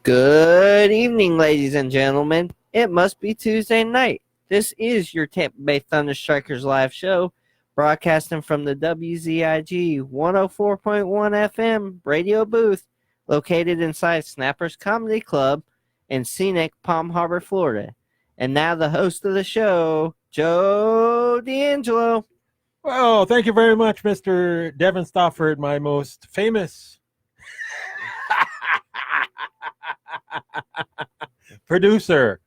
Good evening, ladies and gentlemen. It must be Tuesday night. This is your Tampa Bay Thunderstrikers live show, broadcasting from the WZIG 104.1 FM radio booth, located inside Snappers Comedy Club in scenic Palm Harbor, Florida. And now the host of the show, Joe D'Angelo. Well, thank you very much, Mr. Devin Stafford, my most famous producer.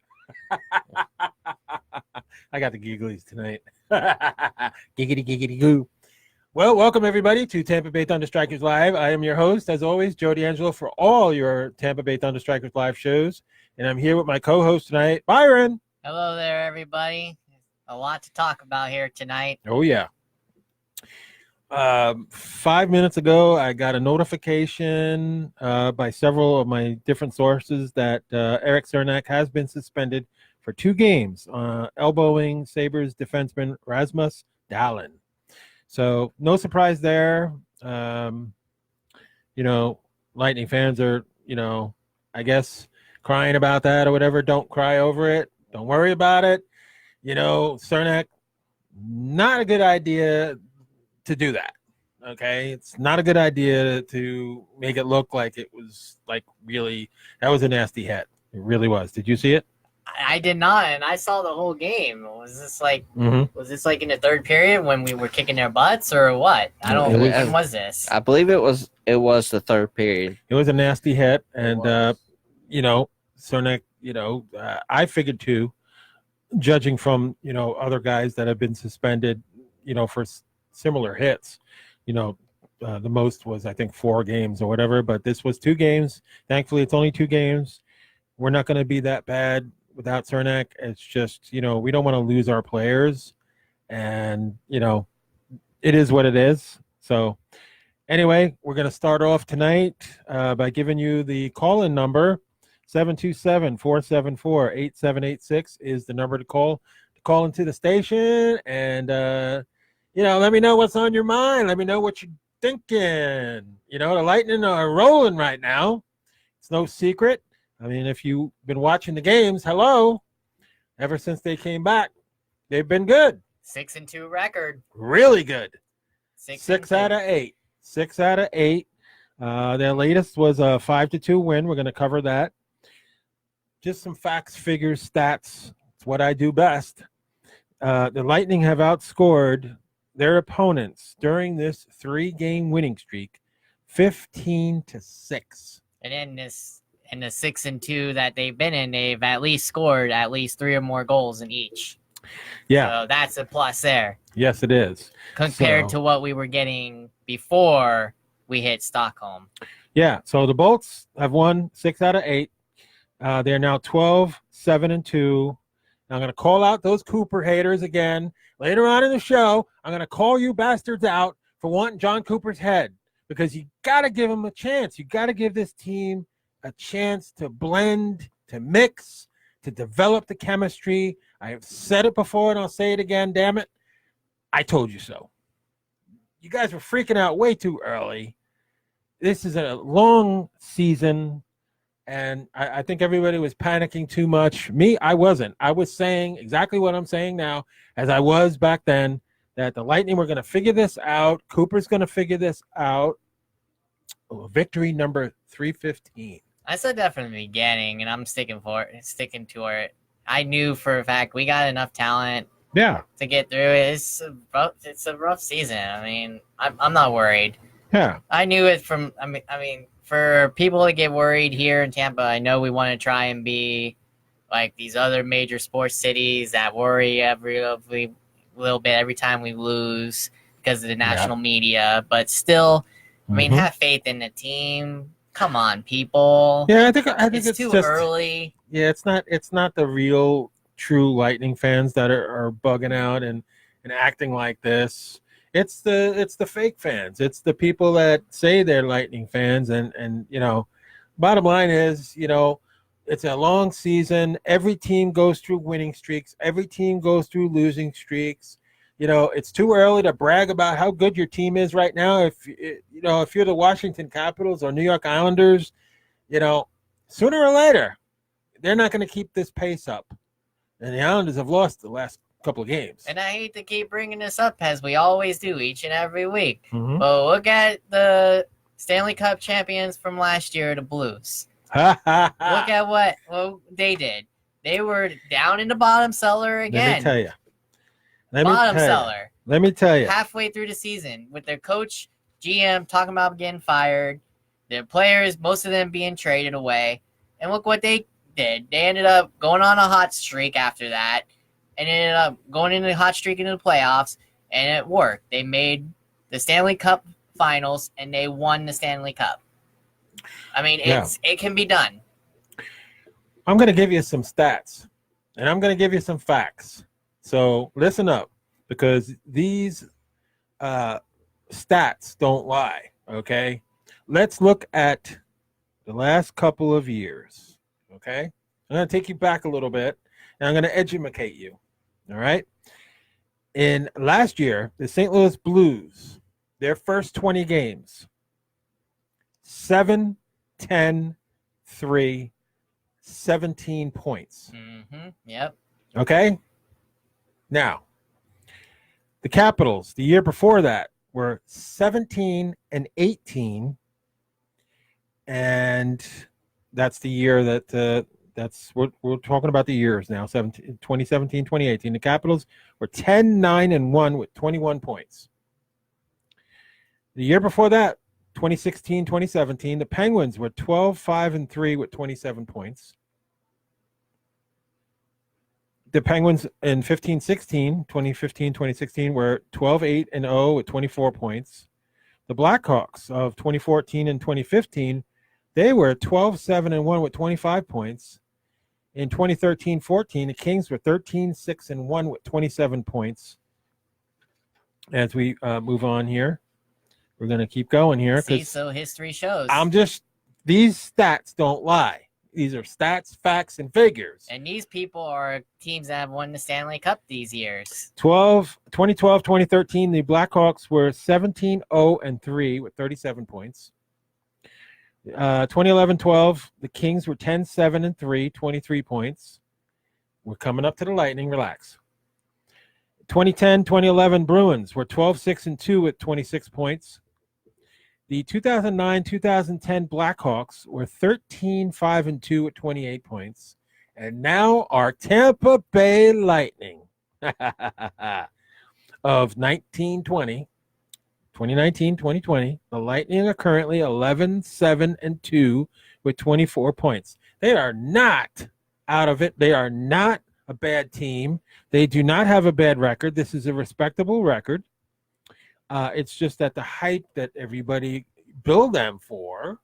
I got the gigglies tonight. Giggity, giggity, goo. Well, welcome everybody to Tampa Bay Thunderstrikers Live. I am your host, as always, Joe D'Angelo, for all your Tampa Bay Thunderstrikers Live shows. And I'm here with my co-host tonight, Byron. Hello there, everybody. A lot to talk about here tonight. Oh, yeah. 5 minutes ago, I got a notification by several of my different sources that Erik Cernak has been suspended for 2 games, elbowing Sabres defenseman Rasmus Dahlin. So no surprise there. Lightning fans are, I guess crying about that or whatever. Don't cry over it. Don't worry about it. Cernak, not a good idea to do that. Okay, it's not a good idea to make it look like it was that was a nasty hit. It really was. Did you see it? I did not, and I saw the whole game. Was this Mm-hmm. in the third period when we were kicking their butts, or what? I don't. When was this? I believe it was the third period. It was a nasty hit, and Cernak. I figured too, judging from other guys that have been suspended, for similar hits. The most was, I think, 4 games or whatever, but this was 2 games. Thankfully, it's only 2 games. We're not going to be that bad without Cernak. It's just, we don't want to lose our players, and, it is what it is. So anyway, we're going to start off tonight by giving you the call-in number. 727-474-8786 is the number to call into the station, and let me know what's on your mind. Let me know what you're thinking. The Lightning are rolling right now. It's no secret. I mean, if you've been watching the games, hello. Ever since they came back, they've been good. 6-2 record. Really good. 6 out of 8. 6 out of 8. Their latest was a 5-2 win. We're going to cover that. Just some facts, figures, stats. It's what I do best. The Lightning have outscored their opponents during this 3-game winning streak 15-6. And in the 6-2 that they've been in, they've at least scored 3 or more goals in each. Yeah. So that's a plus there. Yes, it is. Compared to what we were getting before we hit Stockholm. Yeah. So the Bolts have won 6 out of 8. They're now 12-7-2. I'm going to call out those Cooper haters again. Later on in the show, I'm going to call you bastards out for wanting John Cooper's head, because you got to give him a chance. You got to give this team a chance to blend, to mix, to develop the chemistry. I have said it before, and I'll say it again. Damn it. I told you so. You guys were freaking out way too early. This is a long season. And I think everybody was panicking too much. Me, I wasn't. I was saying exactly what I'm saying now, as I was back then, that the Lightning were going to figure this out. Cooper's going to figure this out. Victory number 315. I said that from the beginning, and I'm sticking to it. I knew for a fact we got enough talent to get through it. It's a rough season. I mean, I'm not worried. Yeah. I knew it from, for people to get worried here in Tampa, I know we want to try and be like these other major sports cities that worry every little bit every time we lose because of the national media. But still, have faith in the team. Come on, people. Yeah, I think it's too just early. Yeah, it's not the real true Lightning fans that are bugging out and acting like this. It's the fake fans. It's the people that say they're Lightning fans, and bottom line is, it's a long season. Every team goes through winning streaks. Every team goes through losing streaks. It's too early to brag about how good your team is right now. If you're the Washington Capitals or New York Islanders, sooner or later, they're not going to keep this pace up. And the Islanders have lost the last couple of games. And I hate to keep bringing this up as we always do each and every week. Mhm. But look at the Stanley Cup champions from last year, the Blues. Look at what they did. They were down in the bottom cellar again. Let me tell you. Let me tell you. Halfway through the season with their coach, GM talking about getting fired, their players, most of them being traded away. And look what they did. They ended up going on a hot streak after that and ended up going into the hot streak into the playoffs, and it worked. They made the Stanley Cup finals, and they won the Stanley Cup. I mean, it can be done. I'm going to give you some stats, and I'm going to give you some facts. So listen up, because these stats don't lie, okay? Let's look at the last couple of years, okay? I'm going to take you back a little bit, and I'm going to educate you, all right? In last year, the St. Louis Blues, their first 20 games, 7, 10, 3, 17 points. Mm-hmm. Yep. Okay? Now, the Capitals, the year before that, were 17 and 18. And that's the year that we're talking about the years now, 2017, 2018. The Capitals were 10, 9, and 1 with 21 points. The year before that, 2016, 2017, the Penguins were 12, 5, and 3 with 27 points. The Penguins in 2015, 2016 were 12, 8, and 0 with 24 points. The Blackhawks of 2014 and 2015, they were 12, 7, and 1 with 25 points. In 2013-14, the Kings were 13, 6, and 1 with 27 points. As we move on here, we're going to keep going here. See, so history shows. These stats don't lie. These are stats, facts, and figures. And these people are teams that have won the Stanley Cup these years. 2012, 2013, the Blackhawks were 17, 0, and 3 with 37 points. 2011-12, the Kings were 10, 7, and 3, 23 points. We're coming up to the Lightning. Relax. 2010-2011 Bruins were 12, 6, and 2 with 26 points. The 2009-2010 Blackhawks were 13, 5, and 2 with 28 points. And now our Tampa Bay Lightning of 2019-20, the Lightning are currently 11, 7, and 2 with 24 points. They are not out of it. They are not a bad team. They do not have a bad record. This is a respectable record. It's just that the hype that everybody billed them for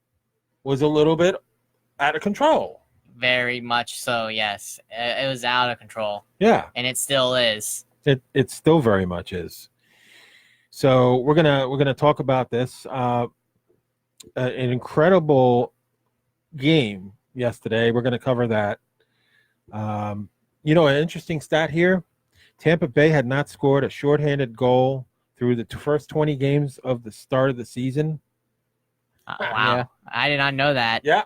was a little bit out of control. Very much so, yes. It was out of control. Yeah. And it still is. It still very much is. So we're gonna talk about this. An incredible game yesterday. We're gonna cover that. An interesting stat here. Tampa Bay had not scored a shorthanded goal through the first 20 games of the start of the season. Wow. Yeah. I did not know that. Yeah.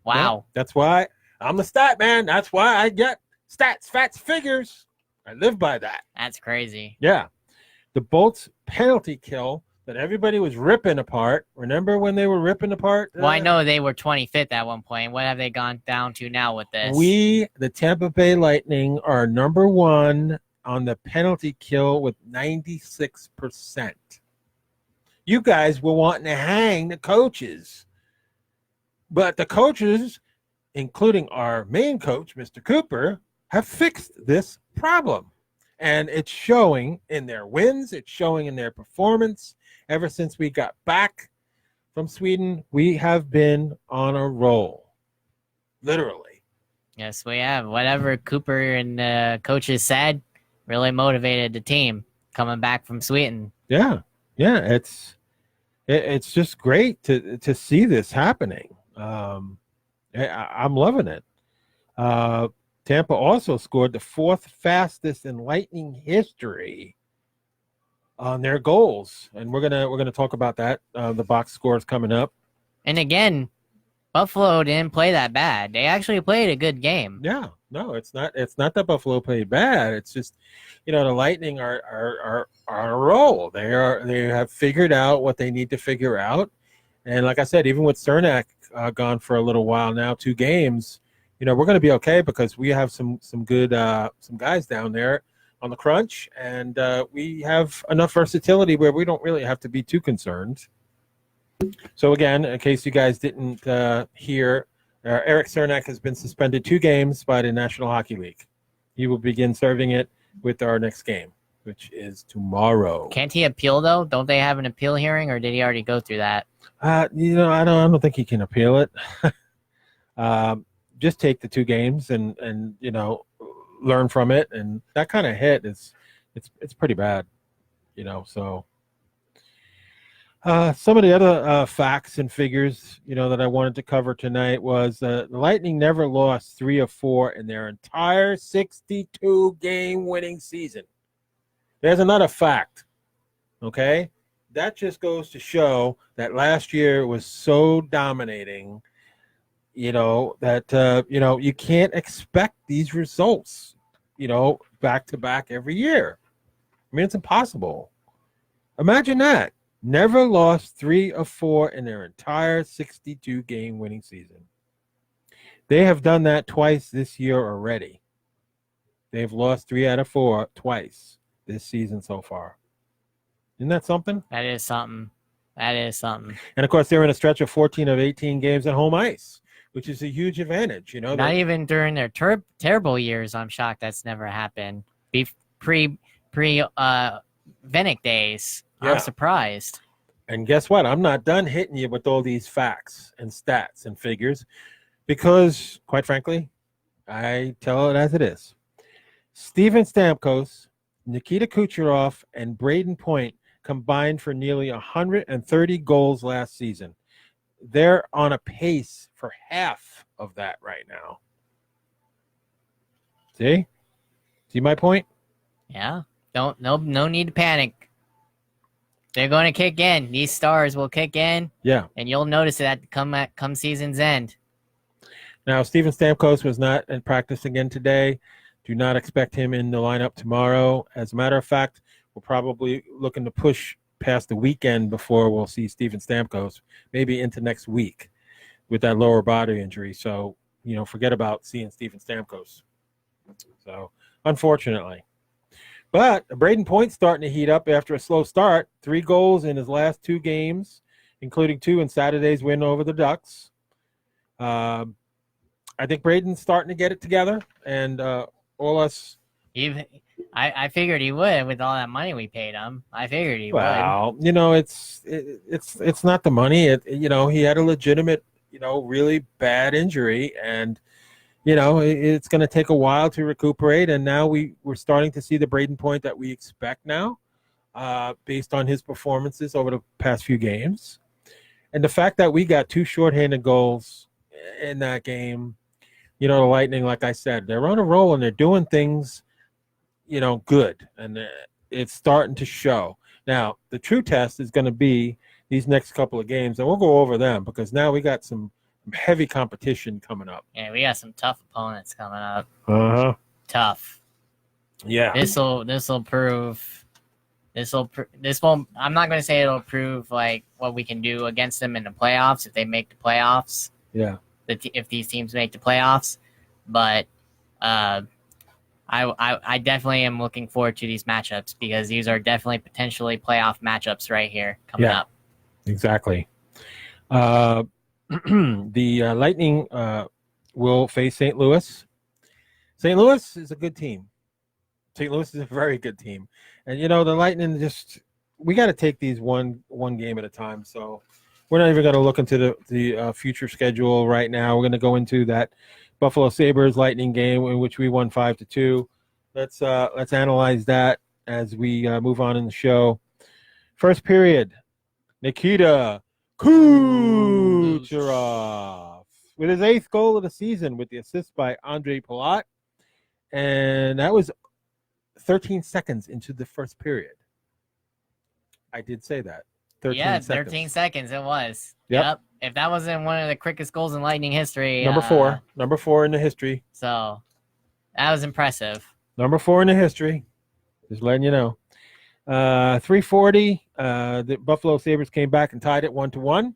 Wow. Yeah. That's why I'm the stat man. That's why I get stats, facts, figures. I live by that. That's crazy. Yeah. The Bolts penalty kill that everybody was ripping apart. Remember when they were ripping apart? Well, I know they were 25th at one point. What have they gone down to now with this? We, the Tampa Bay Lightning, are number one on the penalty kill with 96%. You guys were wanting to hang the coaches. But the coaches, including our main coach, Mr. Cooper, have fixed this problem. And it's showing in their wins. It's showing in their performance. Ever since we got back from Sweden, we have been on a roll. Literally. Yes, we have. Whatever Cooper and the coaches said really motivated the team coming back from Sweden. Yeah. It's just great to see this happening. I'm loving it. Tampa also scored the fourth fastest in Lightning history on their goals, and we're gonna talk about that. The box scores coming up. And again, Buffalo didn't play that bad. They actually played a good game. Yeah, no, it's not. It's not that Buffalo played bad. It's just, the Lightning are on a roll. They have figured out what they need to figure out, and like I said, even with Cernak gone for a little while now, 2 games, we're going to be okay because we have some good some guys down there on the crunch, and we have enough versatility where we don't really have to be too concerned. So again, in case you guys didn't hear, Eric Cernak has been suspended 2 games by the National Hockey League. He will begin serving it with our next game, which is tomorrow. Can't he appeal though? Don't they have an appeal hearing, or did he already go through that? I don't think he can appeal it. Just take the 2 games and learn from it, and that kind of hit it's pretty bad, so. Some of the other facts and figures, that I wanted to cover tonight was the Lightning never lost 3 of 4 in their entire 62-game winning season. There's another fact, okay? That just goes to show that last year was so dominating, that, you can't expect these results, back-to-back every year. I mean, it's impossible. Imagine that. Never lost 3 of 4 in their entire 62-game winning season. They have done that twice this year already. They've lost 3 out of 4 twice this season so far. Isn't that something? That is something. And of course, they're in a stretch of 14 of 18 games at home ice, which is a huge advantage. Not even during their terrible years. I'm shocked that's never happened. Pre Venick days. Yeah. I'm surprised. And guess what? I'm not done hitting you with all these facts and stats and figures because, quite frankly, I tell it as it is. Steven Stamkos, Nikita Kucherov, and Braden Point combined for nearly 130 goals last season. They're on a pace for half of that right now. See my point? Yeah. No need to panic. They're going to kick in. These stars will kick in. Yeah. And you'll notice that come season's end. Now, Steven Stamkos was not in practice again today. Do not expect him in the lineup tomorrow. As a matter of fact, we're probably looking to push past the weekend before we'll see Steven Stamkos, maybe into next week with that lower body injury. So, forget about seeing Steven Stamkos. So, unfortunately. But Braden Point's starting to heat up after a slow start. 3 goals in his last 2 games, including 2 in Saturday's win over the Ducks. I think Braden's starting to get it together, and all us. I figured he would with all that money we paid him. I figured he would. Well, it's not the money. He had a legitimate, really bad injury, and. It's going to take a while to recuperate, and now we're starting to see the Braden Point that we expect now based on his performances over the past few games. And the fact that we got 2 shorthanded goals in that game, the Lightning, like I said, they're on a roll and they're doing things, good, and it's starting to show. Now, the true test is going to be these next couple of games, and we'll go over them because now we got some heavy competition coming up. Yeah, we got some tough opponents coming up. Tough. Yeah. This will prove. This won't. I'm not going to say it'll prove like what we can do against them in the playoffs if they make the playoffs. Yeah. If these teams make the playoffs, but I definitely am looking forward to these matchups because these are definitely potentially playoff matchups right here coming up. Exactly. The Lightning will face St. Louis. St. Louis is a good team. St. Louis is a very good team. And, the Lightning we got to take these one game at a time. So we're not even going to look into the future schedule right now. We're going to go into that Buffalo Sabres Lightning game in which we won 5-2. Let's analyze that as we move on in the show. First period, Nikita Kucherov with his 8th goal of the season with the assist by Andre Palat. And that was 13 seconds into the first period. I did say that. 13 Yeah, seconds. 13 seconds it was. Yep. If that wasn't one of the quickest goals in Lightning history. Number four in the history. So that was impressive. Number 4 in the history. Just letting you know. 3:40. The Buffalo Sabres came back and tied it 1-1,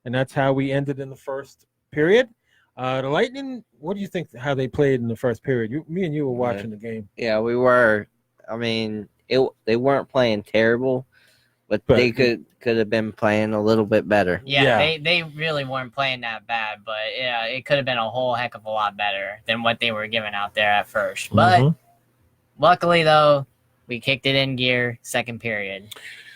and that's how we ended in the first period. The Lightning. What do you think? How they played in the first period? Me and you were watching the game. Yeah, we were. I mean, they weren't playing terrible, but they could have been playing a little bit better. Yeah, they really weren't playing that bad, but yeah, it could have been a whole heck of a lot better than what they were giving out there at first. But luckily, though, we kicked it in gear second period.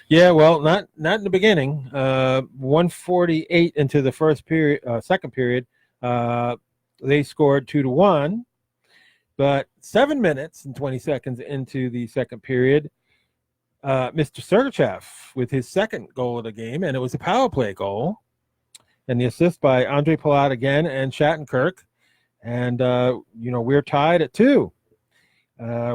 Yeah, well, not in the beginning. 1:48 into the first period, second period, they scored 2-1. But 7 minutes and 20 seconds into the second period, Mr. Sergachev with his second goal of the game, and it was a power play goal, and the assist by Andre Palat again and Shattenkirk, and we're tied at 2.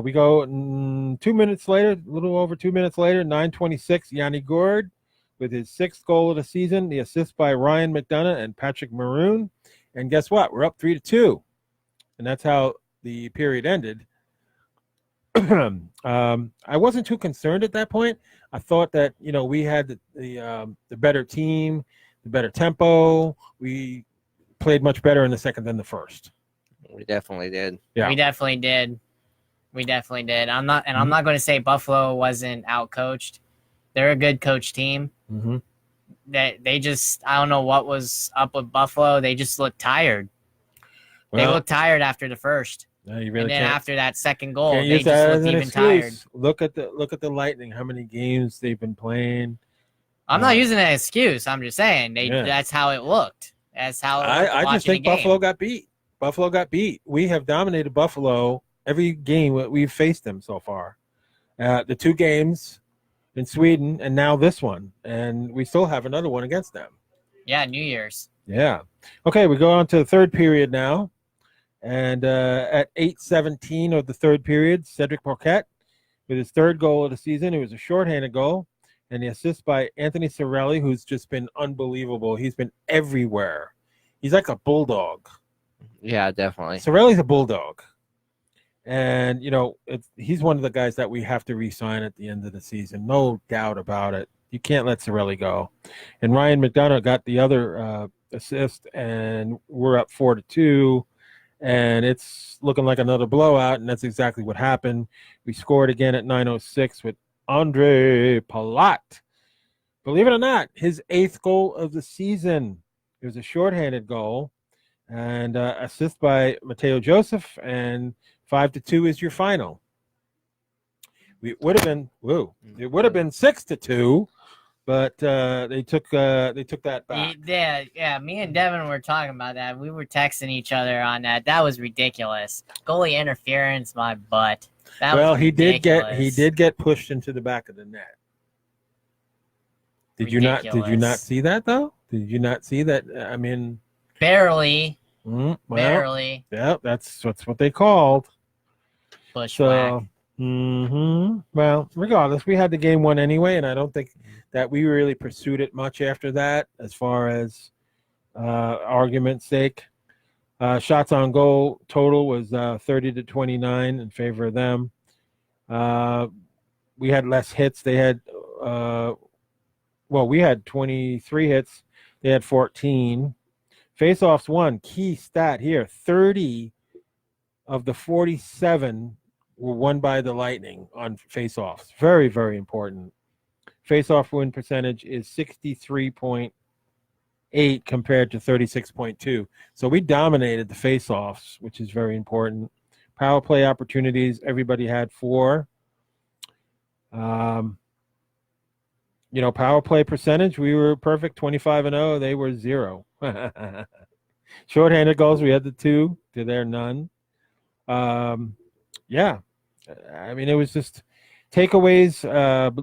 We go 2 minutes later, a little over 2 minutes later, 9:26, Yanni Gourde with his 6th goal of the season, the assist by Ryan McDonough and Patrick Maroon, and guess what? We're up 3-2, and that's how the period ended. I wasn't too concerned at that point. I thought that we had the better team, the better tempo. We played much better in the second than the first. We definitely did. Yeah, we definitely did. I'm not going to say Buffalo wasn't outcoached. They're a good coach team. Mm-hmm. They just, I don't know what was up with Buffalo. They just looked tired. They looked tired after the first. No, you really and then can't. After that second goal, Can't they use just that as looked an even excuse. tired. Look at the Lightning. How many games they've been playing? I'm not using an excuse. I'm just saying that's how it looked. That's how it looked. I just think Buffalo got beat. Buffalo got beat. We have dominated Buffalo every game we've faced them so far. The 2 games in Sweden and now this one, and we still have another one against them. Yeah, New Year's. Yeah. Okay, we go on to the third period now. And at 8:17 of the third period, Cedric Paquette with his 3rd goal of the season. It was a shorthanded goal, and the assist by Anthony Cirelli, who's just been unbelievable. He's been everywhere. He's like a bulldog. Yeah, definitely. Cirelli's a bulldog. And, he's one of the guys that we have to re-sign at the end of the season. No doubt about it. You can't let Cirelli go. And Ryan McDonough got the other assist, and we're up 4-2. And it's looking like another blowout, and that's exactly what happened. We scored again at 9:06 with Andre Palat. Believe it or not, his 8th goal of the season. It was a shorthanded goal, and assist by Mateo Joseph, and 5-2 is your final. It would have been 6-2, but they took that back. Yeah. Me and Devin were talking about that. We were texting each other on that. That was ridiculous. Goalie interference, my butt. He did get pushed into the back of the net. Did you not see that though? Did you not see that? I mean, barely. Barely. Yeah, that's what they called. Bushwhack. Well, regardless, we had the game won anyway, and I don't think that we really pursued it much after that as far as argument's sake. Shots on goal total was 30-29 in favor of them. We had less hits. They had we had 23 hits. They had 14. Face-offs won. Key stat here, 30 of the 47 were won by the Lightning on face-offs. Very, very important. Face-off win percentage is 63.8 compared to 36.2. So we dominated the face-offs, which is very important. Power play opportunities, everybody had 4. Power play percentage, we were perfect, 25-0. They were 0. Shorthanded goals, we had the 2 to their none. Yeah. I mean, it was just takeaways,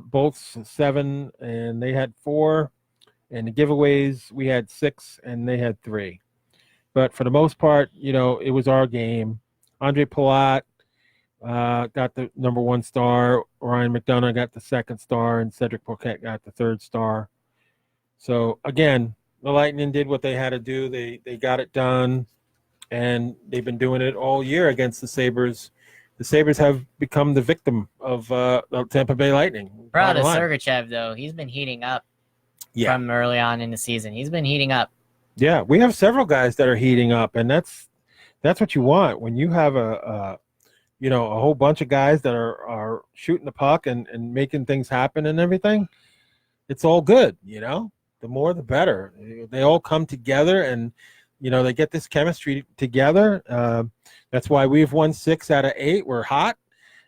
Bolts 7, and they had 4. And the giveaways, we had 6, and they had 3. But for the most part, it was our game. Andre Palat got the number 1 star. Ryan McDonough got the 2nd star, and Cedric Paquette got the 3rd star. So again, the Lightning did what they had to do. They got it done, and they've been doing it all year against the Sabres. The Sabres have become the victim of Tampa Bay Lightning. Proud of Sergachev, though. He's been heating up from early on in the season. He's been heating up. Yeah, we have several guys that are heating up, and that's what you want when you have a whole bunch of guys that are shooting the puck and making things happen and everything. It's all good, The more, the better. They all come together, and they get this chemistry together. That's why we've won 6 out of 8. We're hot,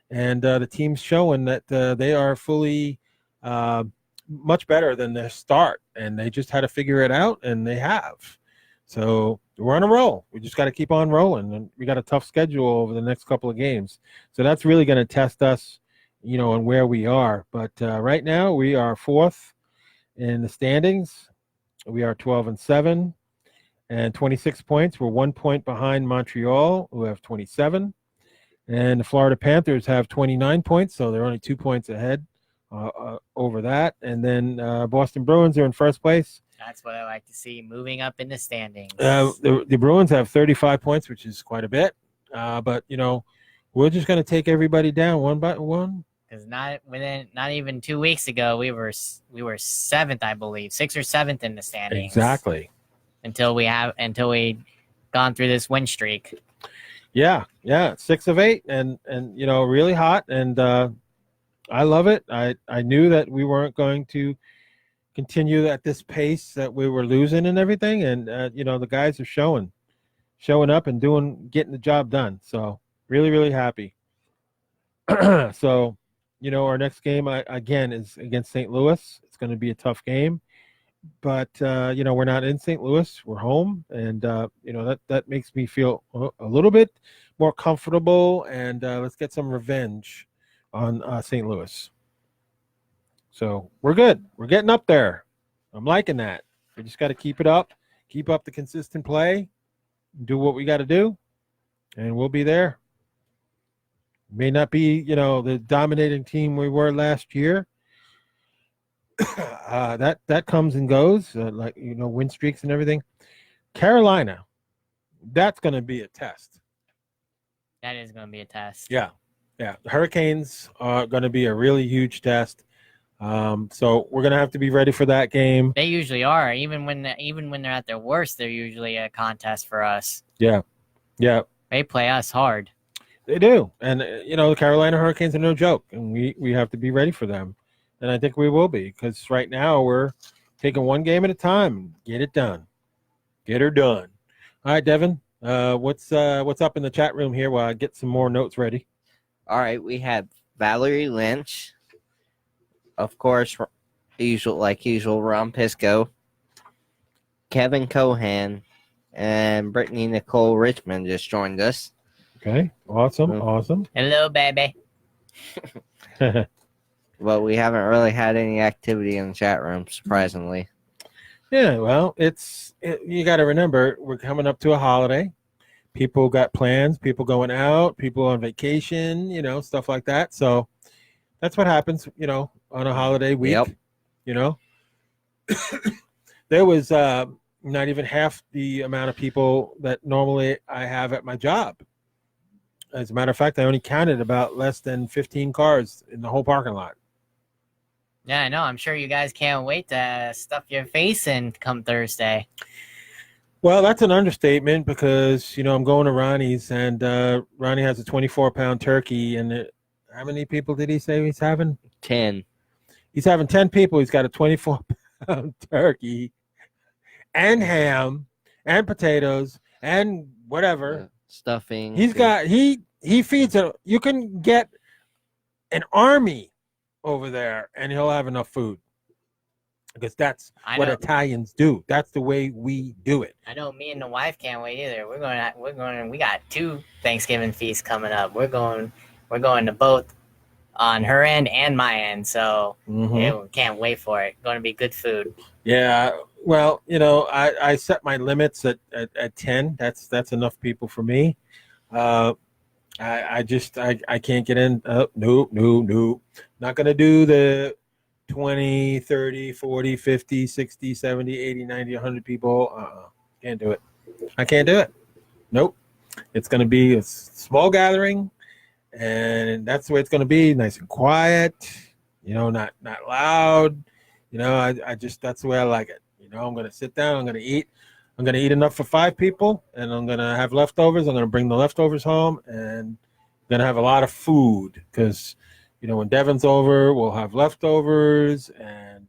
and the team's showing that they are fully much better than their start, and they just had to figure it out, and they have. So we're on a roll. We just got to keep on rolling, and we got a tough schedule over the next couple of games. So that's really going to test us, on where we are. But right now we are 4th in the standings. We are 12-7 and 26 points. We're 1 point behind Montreal, who have 27, and the Florida Panthers have 29 points, so they're only 2 points ahead over that. And then Boston Bruins are in first place. That's what I like to see, moving up in the standings. The Bruins have 35 points, which is quite a bit. But we're just going to take everybody down one by one. Because not even 2 weeks ago, we were 7th, I believe, 6th or 7th in the standings. Exactly. Until we gone through this win streak. Yeah, 6 of 8, and really hot, and I love it. I knew that we weren't going to continue at this pace that we were losing and everything, and the guys are showing up and getting the job done. So really, really happy. So our next game again is against St. Louis. It's going to be a tough game, but we're not in St. Louis. We're home, and that makes me feel a little bit more comfortable, and let's get some revenge on St. Louis. So we're good. We're getting up there. I'm liking that. We just got to keep it up, keep up the consistent play, do what we got to do, and we'll be there. May not be, the dominating team we were last year. That comes and goes, win streaks and everything. Carolina, that's going to be a test. That is going to be a test. Yeah. The Hurricanes are going to be a really huge test. So we're going to have to be ready for that game. They usually are. Even when they're at their worst, they're usually a contest for us. Yeah. They play us hard. They do. And, the Carolina Hurricanes are no joke, and we have to be ready for them. And I think we will be, because right now we're taking one game at a time and get it done. Get her done. All right, Devin, what's up in the chat room here while I get some more notes ready? All right, we have Valerie Lynch, of course, Ron Pisco, Kevin Cohan, and Brittany Nicole Richmond just joined us. Okay, awesome. Hello, baby. Well, we haven't really had any activity in the chat room, surprisingly. Yeah, well, you got to remember, we're coming up to a holiday. People got plans, people going out, people on vacation, stuff like that. So that's what happens, on a holiday week. Yep. There was not even half the amount of people that normally I have at my job. As a matter of fact, I only counted about less than 15 cars in the whole parking lot. Yeah, I know. I'm sure you guys can't wait to stuff your face in come Thursday. Well, that's an understatement, because, I'm going to Ronnie's, and Ronnie has a 24-pound turkey. And how many people did he say he's having? 10. He's having 10 people. He's got a 24-pound turkey and ham and potatoes and whatever. Stuffing. He feeds it. You can get an army over there, and he'll have enough food, because that's what Italians do. That's the way we do it. I know me and the wife can't wait either. We got 2 Thanksgiving feasts coming up. We're going to both on her end and my end. So we can't wait for it. Going to be good food. Yeah. Well, I set my limits at 10. That's enough people for me. I can't get in. Nope. Not going to do the 20, 30, 40, 50, 60, 70, 80, 90, 100 people. Can't do it. I can't do it. Nope. It's going to be a small gathering, and that's the way it's going to be. Nice and quiet, not loud. I just, that's the way I like it. I'm going to sit down. I'm going to eat. I'm going to eat enough for 5 people, and I'm going to have leftovers. I'm going to bring the leftovers home, and I'm going to have a lot of food because, when Devin's over, we'll have leftovers, and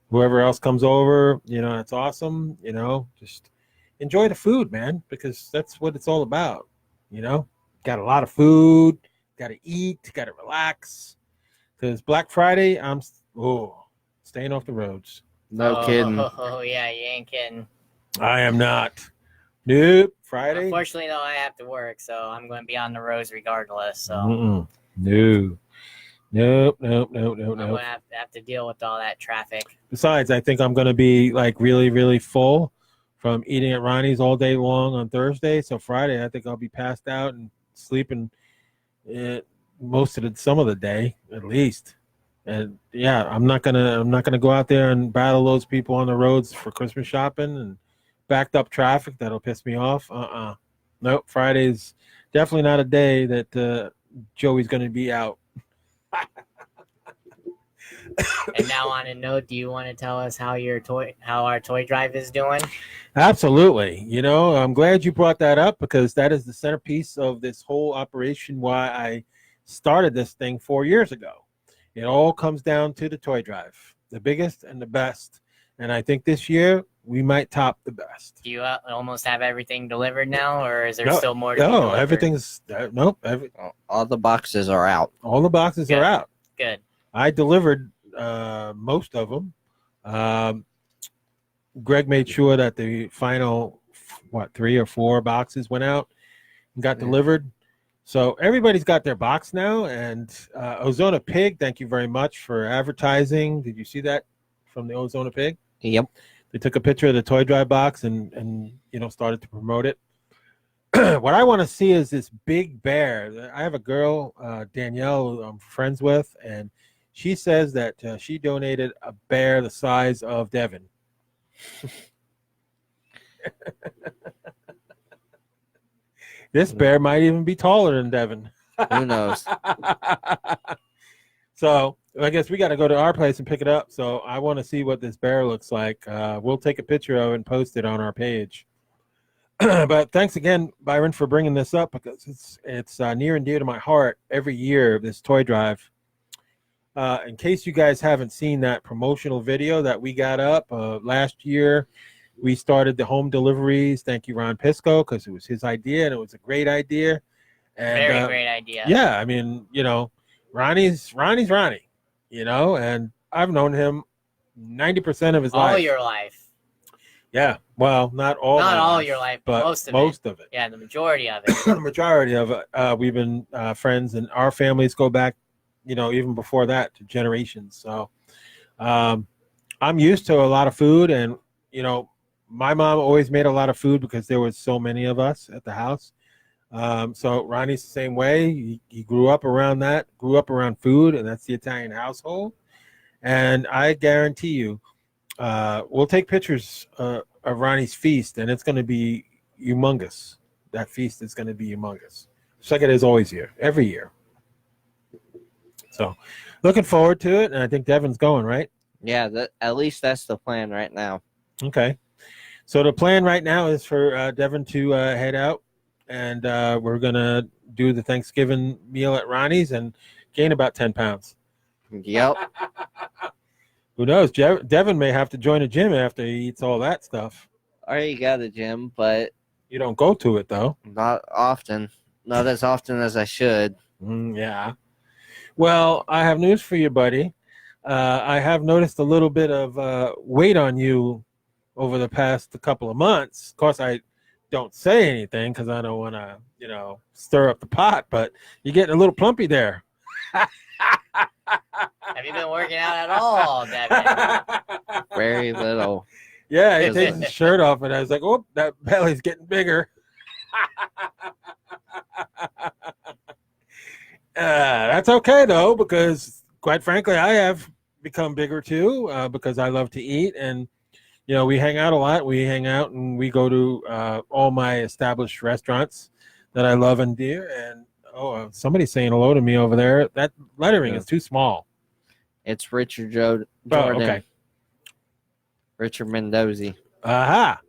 whoever else comes over, that's awesome. Just enjoy the food, man, because that's what it's all about. Got a lot of food, got to eat, got to relax. Because Black Friday, I'm staying off the roads. No kidding. Oh, yeah, you ain't kidding. I am not. Nope. Friday? Unfortunately, though, I have to work, so I'm going to be on the roads regardless. So No. Nope. I'm going to have to deal with all that traffic. Besides, I think I'm going to be like really, really full from eating at Ronnie's all day long on Thursday. So Friday, I think I'll be passed out and sleeping some of the day at least. And yeah, I'm not gonna go out there and battle those people on the roads for Christmas shopping and backed up traffic. That'll piss me off. Nope. Friday's definitely not a day that Joey's going to be out. And now, on a note, do you want to tell us how our toy drive is doing? Absolutely. I'm glad you brought that up because that is the centerpiece of this whole operation. Why I started this thing 4 years ago. It all comes down to the toy drive, the biggest and the best. And I think this year we might top the best. Do you almost have everything delivered now, or is there still more to be delivered? Everything's All the boxes are out. All the boxes are out. Good. I delivered most of them. Greg made sure that the final 3 or 4 boxes went out and got delivered. So everybody's got their box now. And Ozona Pig, thank you very much for advertising. Did you see that from the Ozona Pig? Yep. They took a picture of the toy drive box and started to promote it. What I want to see is this big bear. I have a girl, Danielle, who I'm friends with, and she says that she donated a bear the size of Devin. This bear might even be taller than Devin. Who knows? So I guess we got to go to our place and pick it up. So I want to see what this bear looks like. We'll take a picture of it and post it on our page. But thanks again, Byron, for bringing this up because it's near and dear to my heart every year, this toy drive. In case you guys haven't seen that promotional video that we got up last year, we started the home deliveries. Thank you, Ron Pisco, because it was his idea and it was a great idea. And, very great idea. Yeah, I mean, Ronnie's Ronnie, and I've known him 90% of his life. All your life. Yeah, well, not all. Not all your life, but most of it. Yeah, the majority of it. The majority of it. We've been friends, and our families go back, even before that to generations. So I'm used to a lot of food, and my mom always made a lot of food because there was so many of us at the house. So Ronnie's the same way. He grew up around food, and that's the Italian household. And I guarantee you, we'll take pictures of Ronnie's feast, and it's going to be humongous. That feast is going to be humongous. Just like it is always here, every year. So looking forward to it, and I think Devin's going, right? Yeah, at least that's the plan right now. Okay. So the plan right now is for Devin to head out, and we're going to do the Thanksgiving meal at Ronnie's and gain about 10 pounds. Yep. Who knows? Devin may have to join a gym after he eats all that stuff. I already got a gym, but you don't go to it, though. Not often. Not as often as I should. Yeah. Well, I have news for you, buddy. I have noticed a little bit of weight on you over the past couple of months. Of course, I don't say anything because I don't want to, stir up the pot, but you're getting a little plumpy there. Have you been working out at all, Devin? Very little. Yeah, he takes his shirt off, and I was like, oh, that belly's getting bigger. That's okay though, because quite frankly, I have become bigger too, because I love to eat, and we hang out a lot. We hang out and we go to all my established restaurants that I love and dear. And somebody's saying hello to me over there. That lettering is too small. It's Richard Jordan. Okay. Richard Mendoza. Aha.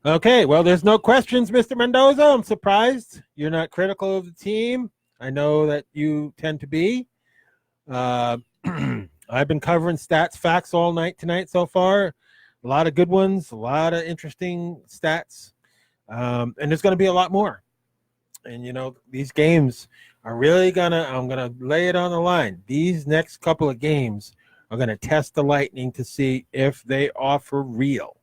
Okay, well, there's no questions, Mr. Mendoza. I'm surprised you're not critical of the team. I know that you tend to be. I've been covering stats, facts all night tonight so far. A lot of good ones, a lot of interesting stats, and there's going to be a lot more. And, these games are really I'm going to lay it on the line. These next couple of games are going to test the Lightning to see if they are for real.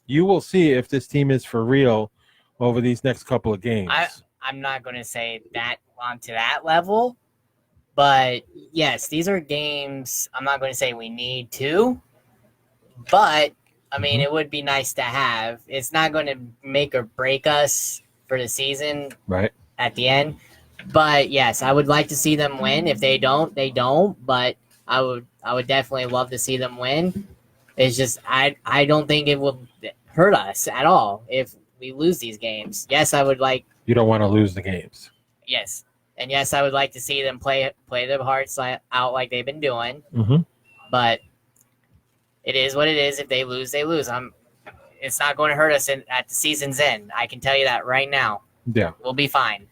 You will see if this team is for real over these next couple of games. I'm not going to say that onto that level, but yes, these are games I'm not going to say we need to, but I mean, it would be nice to have. It's not going to make or break us for the season right at the end, but yes, I would like to see them win. If they don't, they don't, but I would definitely love to see them win. It's just I don't think it will hurt us at all if we lose these games. Yes, I would like. You don't want to lose the games. Yes, and yes, I would like to see them play their hearts out like they've been doing. Mm-hmm. But it is what it is. If they lose, they lose. It's not going to hurt us at the season's end. I can tell you that right now. Yeah, we'll be fine.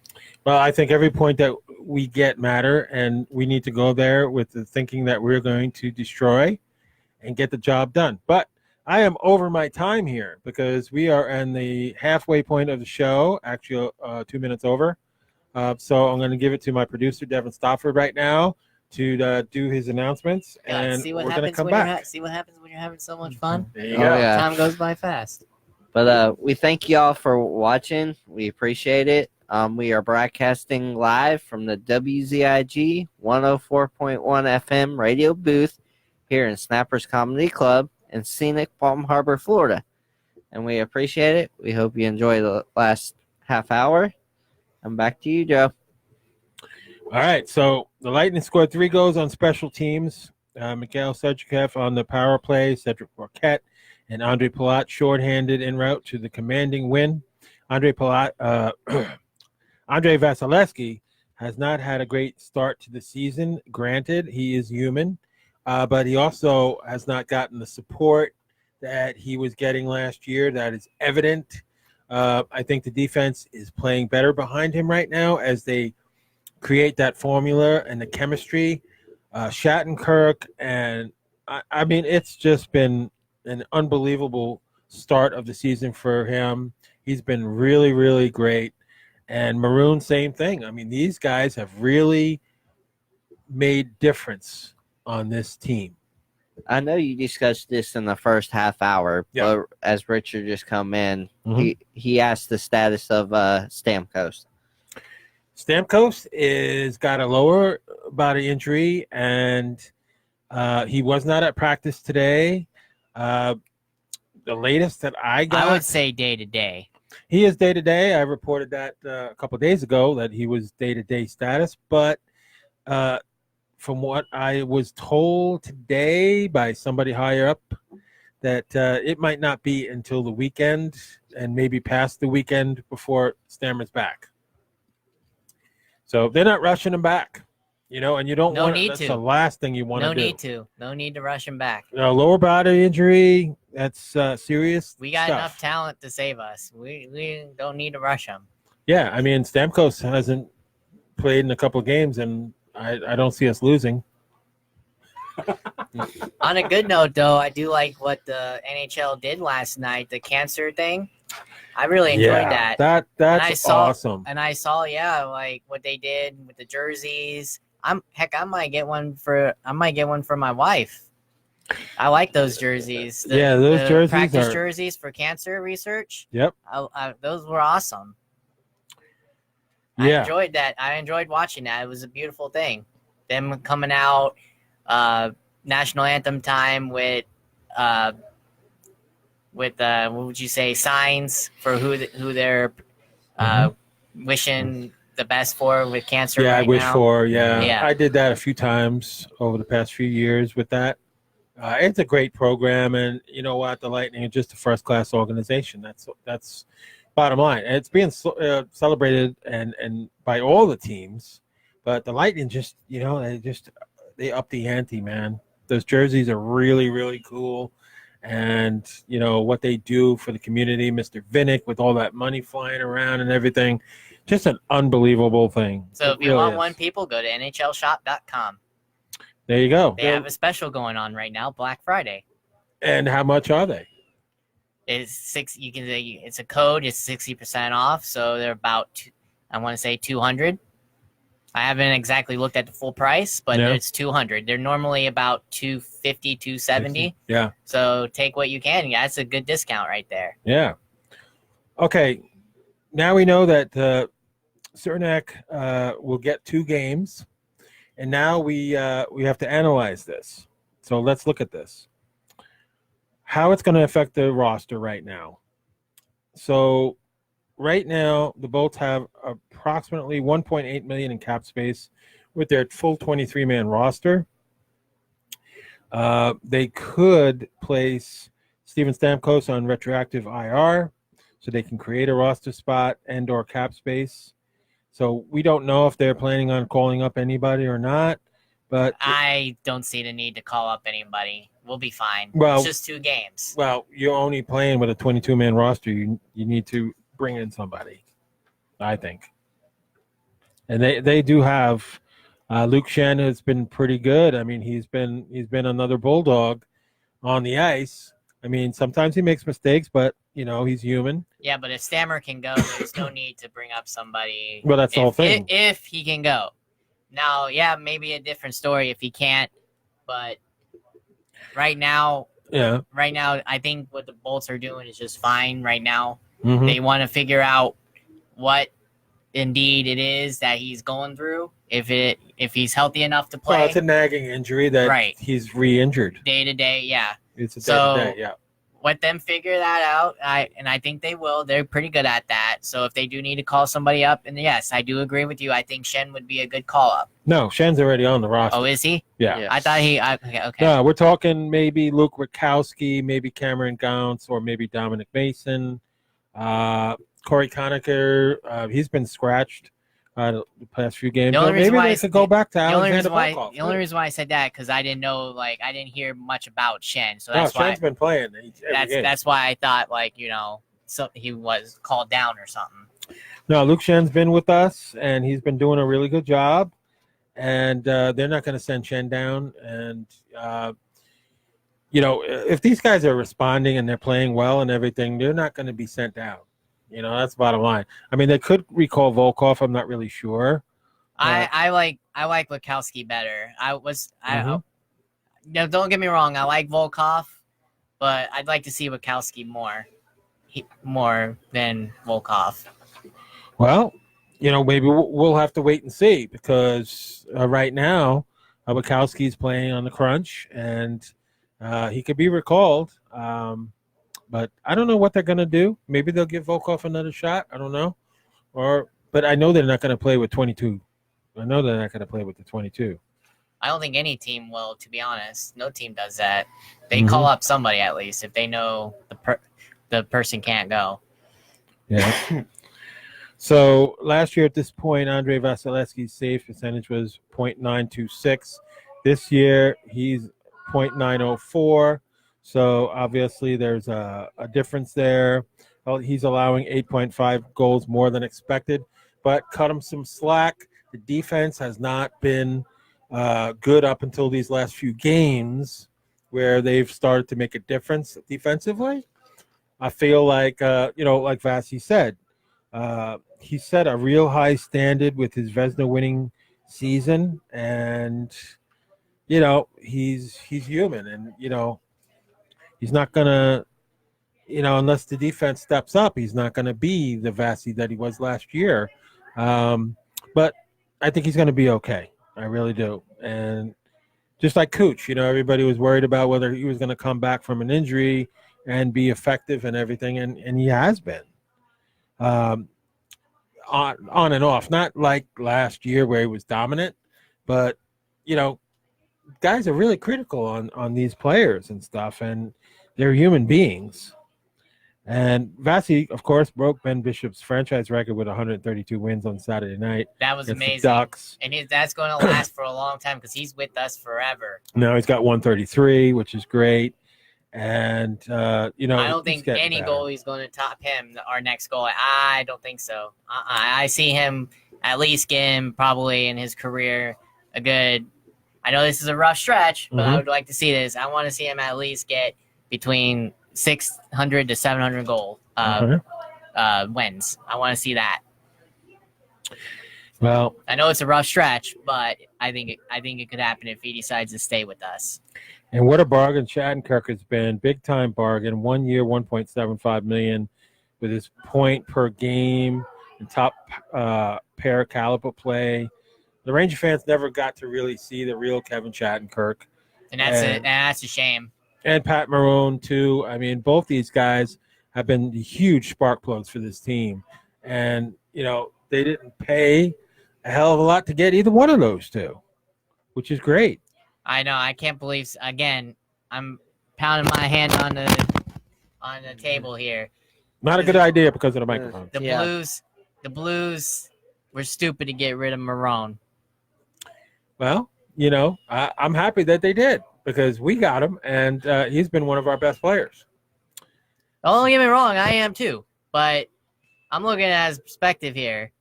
Well, I think every point that we get matter, and we need to go there with the thinking that we're going to destroy and get the job done. But I am over my time here because we are in the halfway point of the show, actually 2 minutes over. So I'm going to give it to my producer, Devin Stofford, right now to do his announcements. And we're going to come back. See what happens when you're having so much fun? There you go. Yeah. Time goes by fast. But we thank y'all for watching. We appreciate it. We are broadcasting live from the WZIG 104.1 FM radio booth here in Snappers Comedy Club in scenic Palm Harbor, Florida. And we appreciate it. We hope you enjoy the last half hour. And back to you, Joe. All right, so the Lightning scored 3 goals on special teams. Mikhail Sedgikev on the power play, Cedric Marquette, and Andre Palat shorthanded en route to the commanding win. Andre Vasilevsky has not had a great start to the season. Granted, he is human, but he also has not gotten the support that he was getting last year. That is evident. I think the defense is playing better behind him right now as they create that formula and the chemistry. Shattenkirk, and I mean, it's just been an unbelievable start of the season for him. He's been really, really great. And Maroon, same thing. I mean, these guys have really made difference on this team. I know you discussed this in the first half hour, but as Richard just come in, he asked the status of Stamkos. Stamkos is got a lower body injury, and he was not at practice today. The latest that I got, I would say day to day. He is day to day. I reported that a couple of days ago that he was day to day status, but from what I was told today by somebody higher up, that it might not be until the weekend and maybe past the weekend before Stammer's back. So they're not rushing him back, and you don't want to. That's the last thing you want to do. No need to rush him back. Lower body injury, that's serious. We got stuff. enough talent to save us. We don't need to rush him. Yeah, I mean, Stamkos hasn't played in a couple of games, and I don't see us losing. On a good note, though, I do like what the NHL did last night, the cancer thing. I really enjoyed that. That's awesome. And I saw, like what they did with the jerseys. I might get one for my wife. I like those jerseys. Those jerseys practice jerseys for cancer research. Yep. Those were awesome. Yeah. I enjoyed that. I enjoyed watching that. It was a beautiful thing. Them coming out national anthem time with what would you say, signs for who they're wishing the best for with cancer Yeah, right I wish now. for. Yeah. Yeah. I did that a few times over the past few years with that. It's a great program, and you know what? The Lightning is just a first-class organization. That's bottom line. And it's being celebrated and by all the teams, but the Lightning just they up the ante, man. Those jerseys are really, really cool, and you know what they do for the community. Mr. Vinnick with all that money flying around and everything, just an unbelievable thing. So It if you really want is. one, people go to NHLshop.com. There you go. They have a special going on right now, Black Friday. And how much are they? It's six. You can say it's a code. It's 60% off. So they're about, I want to say 200. I haven't exactly looked at the full price, but Yeah. it's 200. They're normally about 250, 270. Yeah. So take what you can. Yeah, that's a good discount right there. Yeah. Okay. Now we know that Cernak will get 2 games, and now we have to analyze this. So let's look at this. How it's going to affect the roster right now. So right now, the Bolts have approximately $1.8 million in cap space with their full 23-man roster. They could place Steven Stamkos on retroactive IR so they can create a roster spot and or cap space. So we don't know if they're planning on calling up anybody or not, but I don't see the need to call up anybody. We'll be fine. Well- It's just 2 games. well, you're only playing with a 22-man roster. You need to bring in somebody, I think. And they do have Luke Shen has been pretty good. I mean, he's been another bulldog on the ice. I mean, sometimes he makes mistakes, but you know, he's human. Yeah, but if Stammer can go, there's no need to bring up somebody. Well, that's the whole thing. If he can go. Now, yeah, maybe a different story if he can't. But right now, Yeah. I think what the Bolts are doing is just fine right now. Mhm. They want to figure out what indeed it is that he's going through. If he's healthy enough to play Well, it's a nagging injury that Right. he's re-injured. day to day, yeah. It's a So- day-to-day, yeah. Let them figure that out. I think they will. They're pretty good at that. So if they do need to call somebody up, and yes, I do agree with you. I think Shen would be a good call up. No, Shen's already on the roster. Oh, is he? yeah. Yeah. I thought okay. No, we're talking maybe Luke Rakowski, maybe Cameron Gounce, or maybe Dominic Mason. Corey Conacher, he's been scratched the past few games. The only So reason maybe why they could go back to The only Alexander reason Volkov. the only reason why I said that because I didn't know, I didn't hear much about Shen, so No, that's why Shen's been playing. Every game. that's why I thought so he was called down or something. No, Luke Shen's been with us, and he's been doing a really good job. And they're not going to send Shen down. And, if these guys are responding and they're playing well and everything, they're not going to be sent down. That's the bottom line. I mean, they could recall Volkov. I'm not really sure. I like Wachowski better. No, don't get me wrong. I like Volkov, but I'd like to see Wachowski more than Volkov. Well, maybe we'll have to wait and see because right now, Bukowski's playing on the crunch, and he could be recalled. But I don't know what they're going to do. Maybe they'll give Volkov another shot. I don't know. But I know they're not going to play with 22. I know they're not going to play with the 22. I don't think any team will, to be honest. No team does that. They call up somebody at least if they know the person can't go. Yeah. So last year at this point, Andrei Vasilevsky's save percentage was .926. This year, he's .904. So obviously there's a difference there. Well, he's allowing 8.5 goals more than expected, but cut him some slack. The defense has not been good up until these last few games where they've started to make a difference defensively. I feel like, like Vasi said, he set a real high standard with his Vezina winning season, and, he's human, and, he's not going to, unless the defense steps up, he's not going to be the Vasi that he was last year. But I think he's going to be okay. I really do. And just like Cooch, everybody was worried about whether he was going to come back from an injury and be effective and everything, and he has been. on and off. Not like last year where he was dominant, but guys are really critical on these players and stuff, and they're human beings. And Vasi, of course, broke Ben Bishop's franchise record with 132 wins on Saturday night. That was against the amazing. Ducks. And that's going to last for a long time because he's with us forever. Now he's got 133, which is great. And, I don't think any better. goalie's going to top him, our next goalie. I don't think so. I see him at least getting probably in his career a good – I know this is a rough stretch, but I would like to see this. I want to see him at least get between 600 to 700 goal wins. I want to see that. Well, I know it's a rough stretch, but I think it could happen if he decides to stay with us. And what a bargain Shattenkirk has been. Big time bargain. 1 year, $1.75 million with his point per game and top pair caliber play. The Ranger fans never got to really see the real Kevin Shattenkirk. And that's a shame. And Pat Maroon, too. I mean, both these guys have been huge spark plugs for this team. And, they didn't pay a hell of a lot to get either one of those two, which is great. I know. I can't believe. Again, I'm pounding my hand on the table here. Not a good idea because of the microphone. The Blues were stupid to get rid of Marone. Well, I'm happy that they did because we got him, and he's been one of our best players. Don't get me wrong, I am too. But I'm looking at his perspective here.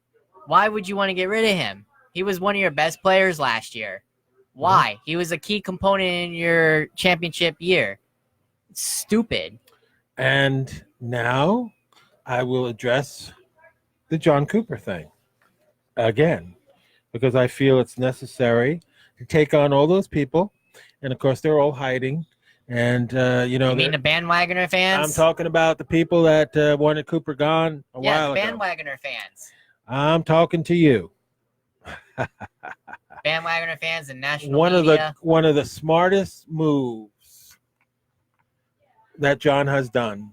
Why would you want to get rid of him? He was one of your best players last year. Why? He was a key component in your championship year. It's stupid. And now I will address the John Cooper thing again because I feel it's necessary to take on all those people. And, of course, they're all hiding. And, You mean the bandwagoner fans? I'm talking about the people that wanted Cooper gone a while ago. Yeah, the bandwagoner fans. I'm talking to you. Bandwagoner fans and national media. One of the smartest moves that John has done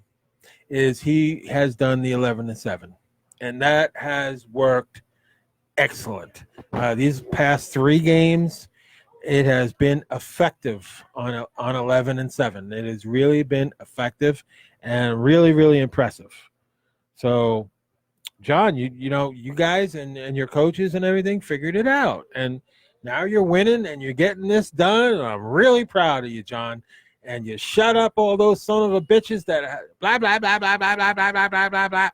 is he has done the 11-7, and that has worked excellent. These past 3 games, it has been effective on 11-7. It has really been effective and really, really impressive. So, John, you guys and your coaches and everything figured it out, and now you're winning and you're getting this done. And I'm really proud of you, John. And you shut up all those son of a bitches that blah blah blah blah blah blah blah blah blah blah blah.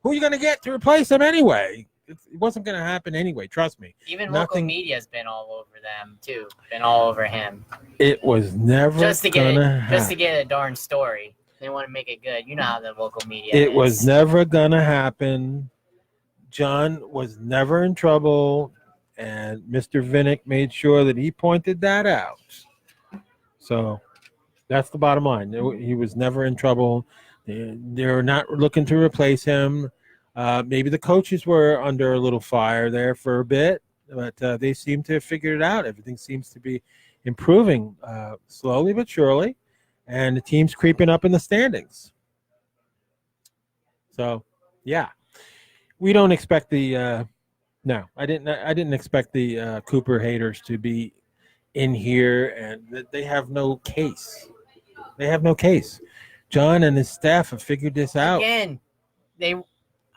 Who are you gonna get to replace them anyway? It wasn't gonna happen anyway. Trust me. Even local media's been all over them too. Been all over him. It was never just to get a darn story. They want to make it good. You know how the local media is. It was never gonna happen. John was never in trouble. And Mr. Vinnick made sure that he pointed that out. So that's the bottom line. He was never in trouble. They're not looking to replace him. Maybe the coaches were under a little fire there for a bit, but they seem to have figured it out. Everything seems to be improving slowly but surely, and the team's creeping up in the standings. So, yeah. We don't expect the no, I didn't expect the Cooper haters to be in here, and they have no case. They have no case. John and his staff have figured this out. Again, they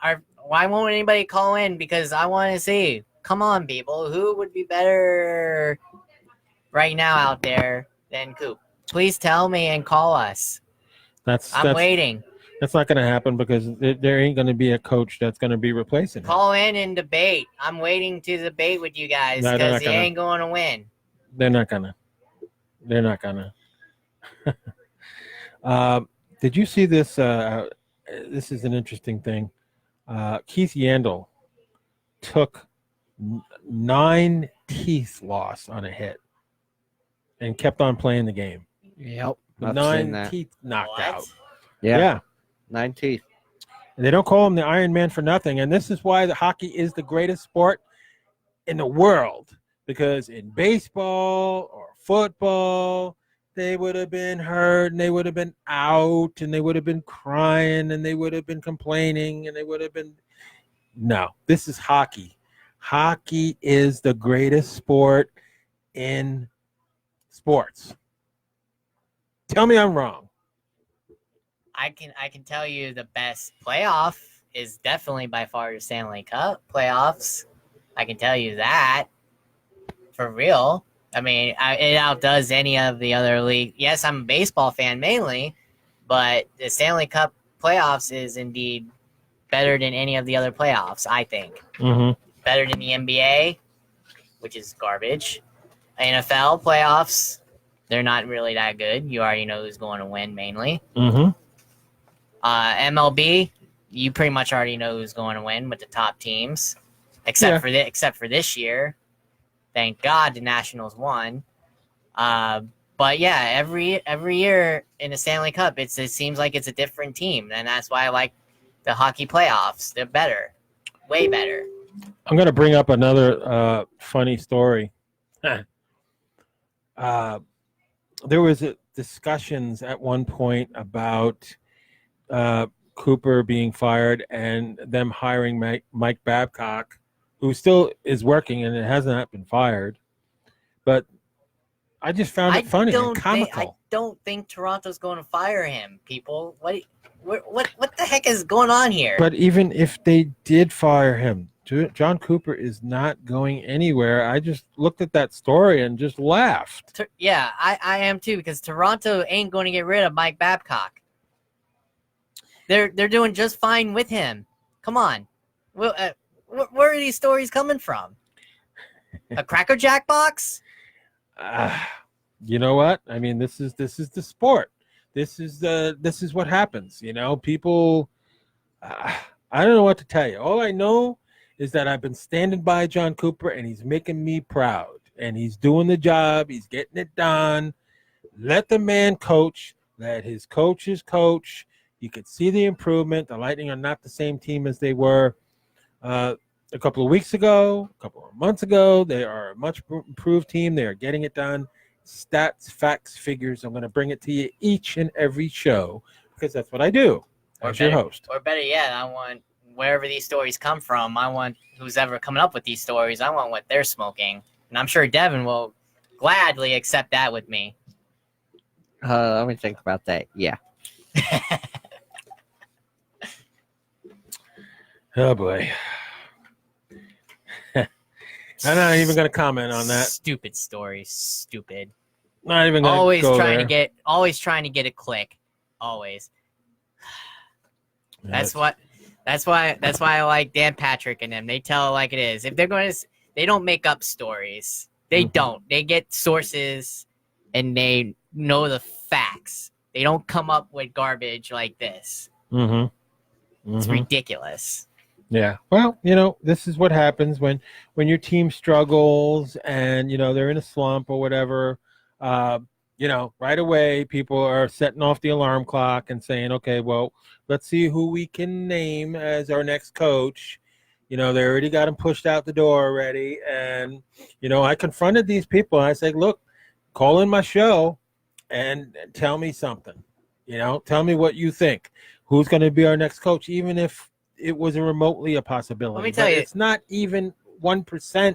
are. Why won't anybody call in? Because I want to see. Come on, people. Who would be better right now out there than Coop? Please tell me and call us. I'm waiting. That's not going to happen because there ain't going to be a coach that's going to be replacing him. Call in and debate. I'm waiting to debate with you guys because you ain't going to win. They're not going to. They're not going to. Did you see this? This is an interesting thing. Keith Yandel took 9 teeth loss on a hit and kept on playing the game. Yep. 9 teeth knocked out. Yeah. 9 teeth. And they don't call him the Iron Man for nothing. And this is why the hockey is the greatest sport in the world. Because in baseball or football, they would have been hurt and they would have been out and they would have been crying and they would have been complaining and they would have been No, this is hockey. Hockey is the greatest sport in sports. Tell me I'm wrong. I can tell you the best playoff is definitely by far the Stanley Cup playoffs. I can tell you that for real. I mean, it outdoes any of the other league. Yes, I'm a baseball fan mainly, but the Stanley Cup playoffs is indeed better than any of the other playoffs, I think. Mm-hmm. Better than the NBA, which is garbage. NFL playoffs, they're not really that good. You already know who's going to win mainly. Mm-hmm. MLB, you pretty much already know who's going to win with the top teams, except for this year. Thank God the Nationals won. But yeah, every year in the Stanley Cup, it seems like it's a different team, and that's why I like the hockey playoffs. They're better, way better. I'm going to bring up another funny story. There was discussions at one point about Cooper being fired and them hiring Mike Babcock, who still is working and it has not been fired. But I just found it funny and comical. I don't think Toronto's going to fire him, people. What the heck is going on here? But even if they did fire him, John Cooper is not going anywhere. I just looked at that story and just laughed. Yeah, I am too, because Toronto ain't going to get rid of Mike Babcock. They're doing just fine with him. Come on. Well, where are these stories coming from? A Cracker Jack box? You know what? I mean, this is the sport. This is what happens. You know, people. I don't know what to tell you. All I know is that I've been standing by John Cooper, and he's making me proud. And he's doing the job. He's getting it done. Let the man coach. Let his coaches coach. You could see the improvement. The Lightning are not the same team as they were a couple of weeks ago, a couple of months ago. They are a much improved team. They are getting it done. Stats, facts, figures. I'm going to bring it to you each and every show because that's what I do as your host. Or better yet, I want wherever these stories come from. I want who's ever coming up with these stories. I want what they're smoking. And I'm sure Devin will gladly accept that with me. Let me think about that. Yeah. Oh, boy. I'm not even going to comment on that. Stupid story. Stupid. Not even going always to go trying there. to get a click. Always. That's why I like Dan Patrick and them. They tell it like it is. If they're going to, they don't make up stories. They don't. They get sources and they know the facts. They don't come up with garbage like this. It's ridiculous. Yeah. Well, you know, this is what happens when your team struggles and, you know, they're in a slump or whatever. You know, right away, people are setting off the alarm clock and saying, okay, well, let's see who we can name as our next coach. You know, they already got him pushed out the door already. And, you know, I confronted these people. And I said, look, call in my show and tell me something. You know, tell me what you think. Who's going to be our next coach, even if it was remotely a possibility. Let me tell you, it's not even 1%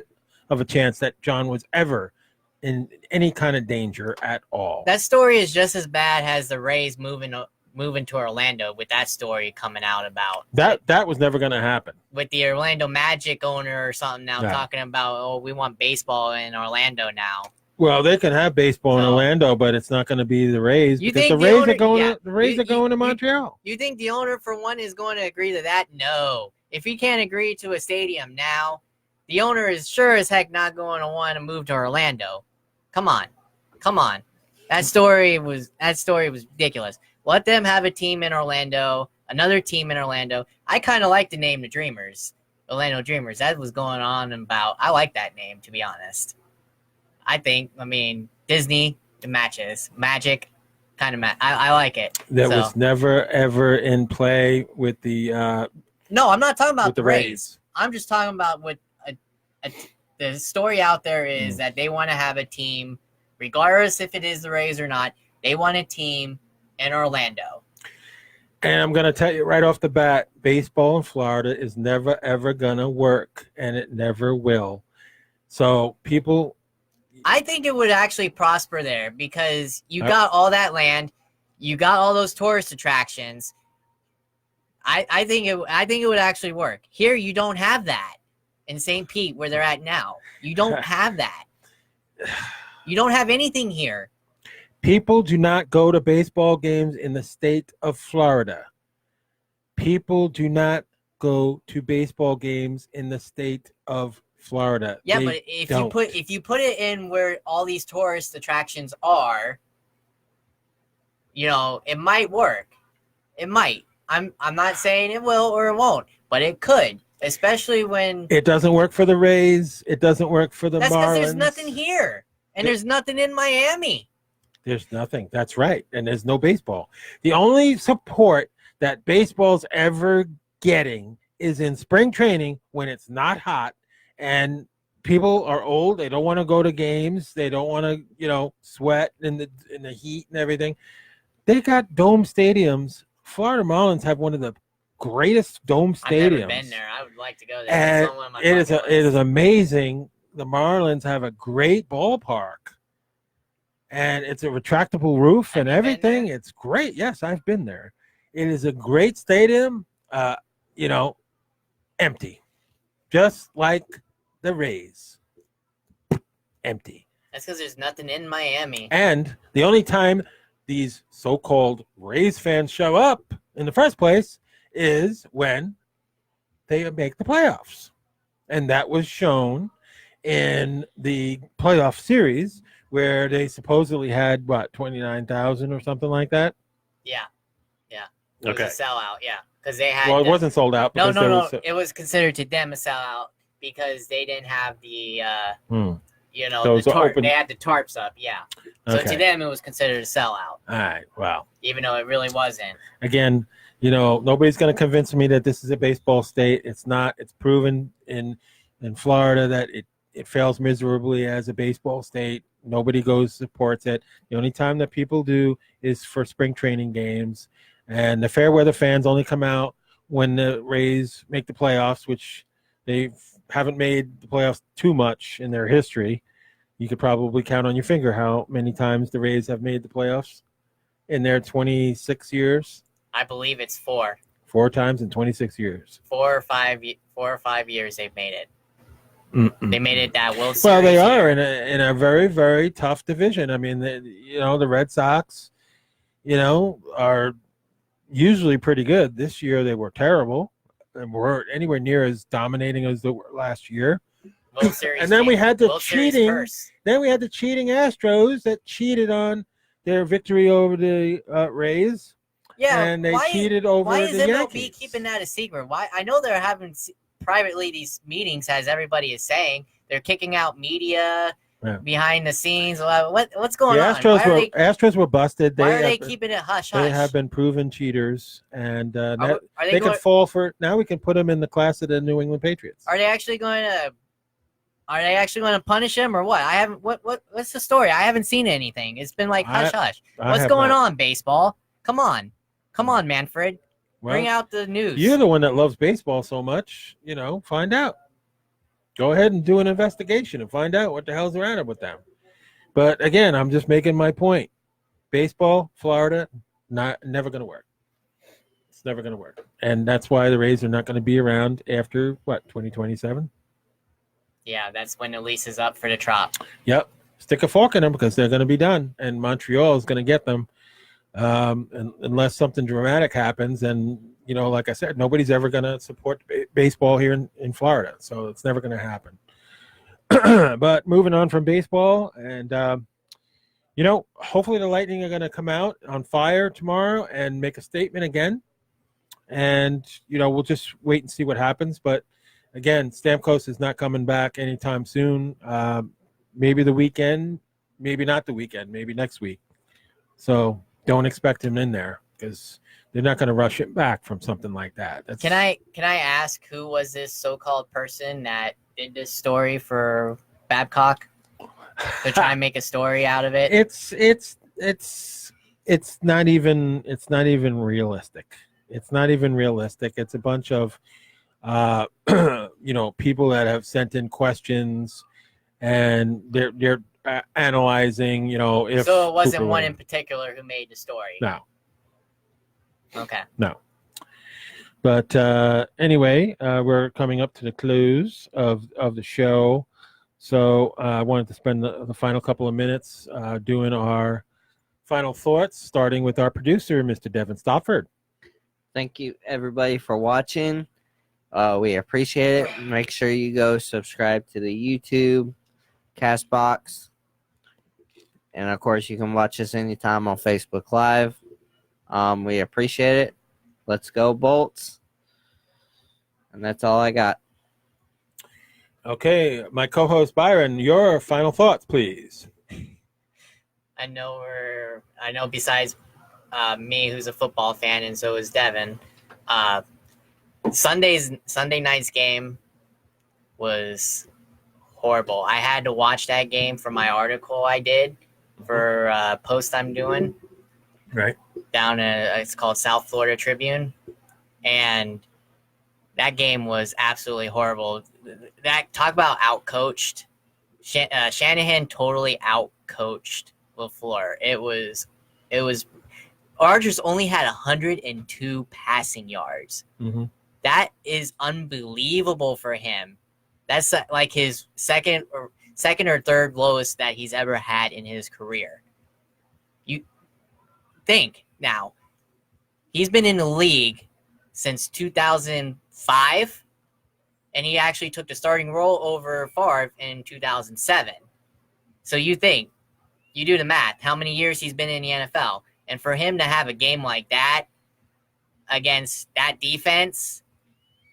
of a chance that John was ever in any kind of danger at all. That story is just as bad as the Rays moving to Orlando with that story coming out about. That was never going to happen. With the Orlando Magic owner or something now talking about, oh, we want baseball in Orlando now. Well, they can have baseball in Orlando, but it's not going to be the Rays because the Rays are going to Montreal. You think the owner, for one, is going to agree to that? No. If he can't agree to a stadium now, the owner is sure as heck not going to want to move to Orlando. Come on. That story was ridiculous. Let them have a team in Orlando, another team in Orlando. I kind of like the name the Dreamers, Orlando Dreamers. That was going on about. I like that name, to be honest. I mean, Disney, the matches, Magic, kind of I like it. That was never, ever in play with the No, I'm not talking about the Rays. I'm just talking about what the story out there is that they want to have a team, regardless if it is the Rays or not, they want a team in Orlando. And I'm going to tell you right off the bat, baseball in Florida is never, ever going to work, and it never will. So people... I think it would actually prosper there because you got all that land. You got all those tourist attractions. I think it would actually work. Here, you don't have that in St. Pete where they're at now. You don't have that. You don't have anything here. People do not go to baseball games in the state of Florida. People do not go to baseball games in the state of Florida. Yeah, They but if don't. you put it in where all these tourist attractions are, it might work. It might. I'm not saying it will or it won't, but it could, especially when It doesn't work for the Rays. It doesn't work for the that's because Marlins. there's nothing here, and there's nothing in Miami. There's nothing. That's right. And there's no baseball. The only support that baseball's ever getting is in spring training when it's not hot and people are old. They don't want to go to games. They don't want to, sweat in the heat and everything. They got dome stadiums. Florida Marlins have one of the greatest dome stadiums. I've never been there. I would like to go there. And It's on one of my it is bucket it is lists. amazing. The Marlins have a great ballpark. And it's a retractable roof Have and you been everything. there? It's great. Yes, I've been there. It is a great stadium, empty. Just like the Rays. Empty. That's because there's nothing in Miami. And the only time these so-called Rays fans show up in the first place is when they make the playoffs. And that was shown in the playoff series where they supposedly had, 29,000 or something like that? Yeah. It was a sellout, yeah. Because they had... Well, it wasn't sold out. No. Was, It was considered to them a sellout because they didn't have the, Those the tarp. open- They had the tarps up, yeah. So Okay. to them, it was considered a sellout, All right, wow. even though it really wasn't. Again, nobody's going to convince me that this is a baseball state. It's not. It's proven in Florida that it fails miserably as a baseball state. Nobody goes supports it. The only time that people do is for spring training games. And the fair weather fans only come out when the Rays make the playoffs, which they haven't made the playoffs too much in their history. You could probably count on your finger how many times the Rays have made the playoffs in their 26 years. I believe it's 4. 4 times in 26 years. 4 or 5 years they've made it. Mm-mm. They made it that World Series. Well, they are year. in a very, very tough division. I mean, the Red Sox, are usually pretty good. This year they were terrible and weren't anywhere near as dominating as they were last year. World Series And then we had the World Series cheating. first. Then we had the cheating Astros that cheated on their victory over the Rays. Yeah, And they cheated over why is the MLB Yankees. keeping that a secret? Why? I know they're having privately these meetings, as everybody is saying. They're kicking out media behind the scenes. What's going on? Astros were busted. Why are they keeping it hush hush? They have been proven cheaters, and Are they could fall for it. Now we can put them in the class of the New England Patriots. Are they actually going to? Are they actually going to punish him or what? I haven't. What's the story? I haven't seen anything. It's been like hush hush. What's going on, baseball? Come on, Manfred. Bring out the news. You're the one that loves baseball so much. Find out. Go ahead and do an investigation and find out what the hell's the matter with them. But again, I'm just making my point. Baseball, Florida, never going to work. It's never going to work. And that's why the Rays are not going to be around after, 2027? Yeah, that's when the lease is up for the Trop. Yep. Stick a fork in them because they're going to be done. And Montreal is going to get them unless something dramatic happens. And, like I said, nobody's ever going to support baseball here in Florida. So it's never going to happen. But moving on from baseball and, hopefully the Lightning are going to come out on fire tomorrow and make a statement again. And, we'll just wait and see what happens. But, again, Stamkos is not coming back anytime soon. Maybe the weekend, maybe not the weekend, maybe next week. So don't expect him in there because they're not going to rush him back from something like that. Can I ask who was this so-called person that did this story for Babcock to try and make a story out of it? It's not even realistic. It's not even realistic. It's a bunch of, people that have sent in questions, and they're analyzing. If So it wasn't Cooper one won. in particular who made the story. No. Okay. No. But anyway, we're coming up to the close of the show. So I wanted to spend the final couple of minutes doing our final thoughts, starting with our producer, Mr. Devin Stofford. Thank you, everybody, for watching. We appreciate it. Make sure you go subscribe to the YouTube, Castbox. And, of course, you can watch us anytime on Facebook Live. We appreciate it. Let's go, Bolts. And that's all I got. Okay, my co-host Byron, your final thoughts, please. I know besides me, who's a football fan, and so is Devin, Sunday night's game was horrible. I had to watch that game for my article I did for a post I'm doing. Right. Down it's called South Florida Tribune, and that game was absolutely horrible. Talk about outcoached. Shanahan totally outcoached LaFleur. It was. Rodgers only had 102 passing yards. Mm-hmm. That is unbelievable for him. That's like his second or third lowest that he's ever had in his career. You think now, he's been in the league since 2005, and he actually took the starting role over Favre in 2007. So you think, you do the math, how many years he's been in the NFL, and for him to have a game like that against that defense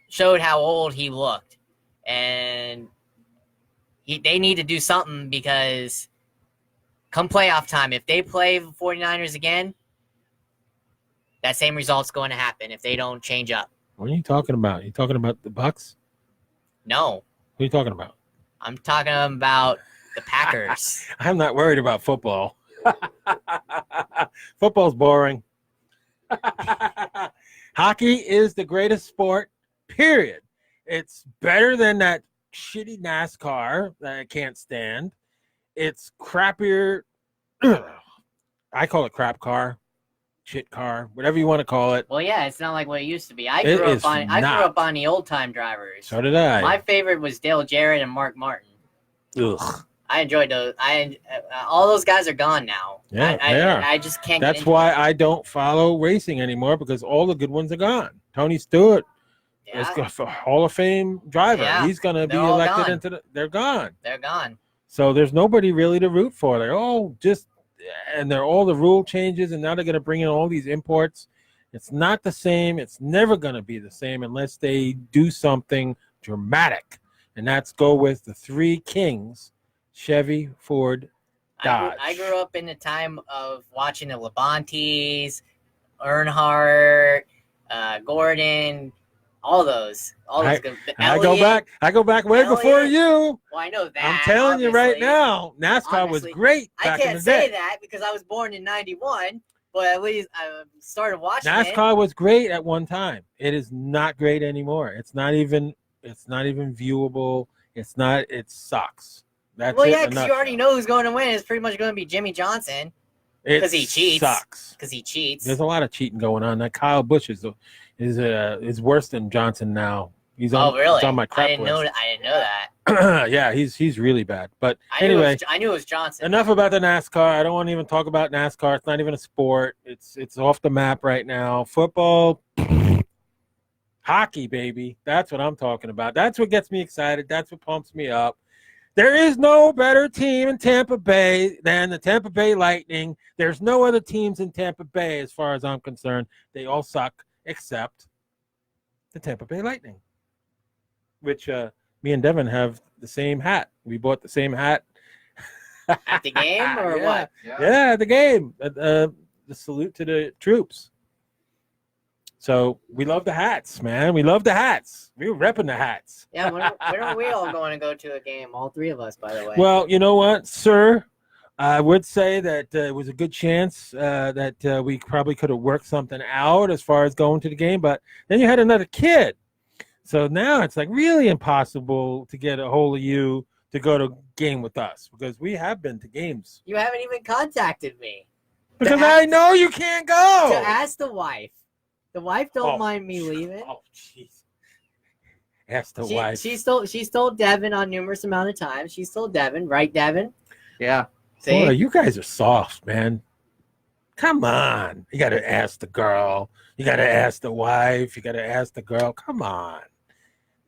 showed how old he looked. And they need to do something, because come playoff time, if they play the 49ers again, that same result's going to happen if they don't change up. What are you talking about? You talking about the Bucks? No. What are you talking about? I'm talking about the Packers. I'm not worried about football. Football's boring. Hockey is the greatest sport, period. It's better than that shitty NASCAR that I can't stand. It's crappier. I call it crap car, shit car, whatever you want to call it. Well, yeah, it's not like what it used to be. I grew up on the old time drivers. So did I. My favorite was Dale Jarrett and Mark Martin. Ugh. I enjoyed those. All those guys are gone now. Yeah, they are. I just can't. That's why I don't follow racing anymore, because all the good ones are gone. Tony Stewart is a Hall of Fame driver. Yeah, he's going to be all elected gone. into the. They're gone. They're gone. So there's nobody really to root for. They're all just, and they're all the rule changes, and now they're going to bring in all these imports. It's not the same. It's never going to be the same unless they do something dramatic, and that's go with the three kings: Chevy, Ford, Dodge. I grew up in the time of watching the Labontes, Earnhardt, Gordon, all those good. I go back way before you. Well, I know that. I'm telling you right now, NASCAR was great I back in can't the say day. that because I was born in '91, but at least I started watching NASCAR was great at one time. It is not great anymore. It's not even viewable. It sucks. That's well, it, yeah, because you already know who's going to win. It's pretty much going to be Jimmy Johnson. Because he cheats. Sucks. Because he cheats. There's a lot of cheating going on. That Kyle Busch is worse than Johnson now. He's on. Really? He's on my crap I didn't know that. Yeah, he's really bad. But anyway, I knew it was Johnson. Enough about the NASCAR. I don't want to even talk about NASCAR. It's not even a sport. It's off the map right now. Football, hockey, baby. That's what I'm talking about. That's what gets me excited. That's what pumps me up. There is no better team in Tampa Bay than the Tampa Bay Lightning. There's no other teams in Tampa Bay as far as I'm concerned. They all suck except the Tampa Bay Lightning, which me and Devin have the same hat. We bought the same hat. At the game or what? Yeah, at the game. The salute to the troops. So we love the hats, man. We love the hats. We were repping the hats. Yeah, when are we all going to go to a game? All three of us, by the way. Well, you know what, sir? I would say that it was a good chance that we probably could have worked something out as far as going to the game, but then you had another kid. So now it's like really impossible to get a hold of you to go to a game with us because we have been to games. You haven't even contacted me. Because I know you can't go. To ask the wife. The wife don't mind me leaving. Oh, jeez. Ask the wife. She's told Devin on numerous amount of times. She's told Devin, right, Devin? Yeah. See? Boy, you guys are soft, man. Come on. You got to ask the girl. You got to ask the wife. You got to ask the girl. Come on.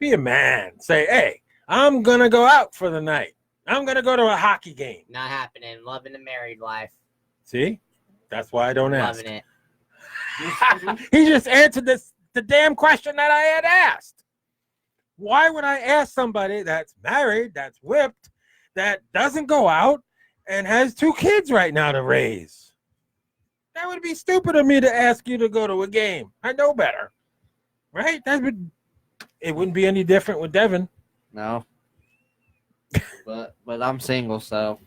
Be a man. Say, hey, I'm going to go out for the night. I'm going to go to a hockey game. Not happening. Loving the married life. See? That's why I don't ask. Loving it. He just answered the damn question that I had asked. Why would I ask somebody that's married, that's whipped, that doesn't go out, and has 2 kids right now to raise? That would be stupid of me to ask you to go to a game. I know better. Right? It wouldn't be any different with Devin. No. but I'm single, so.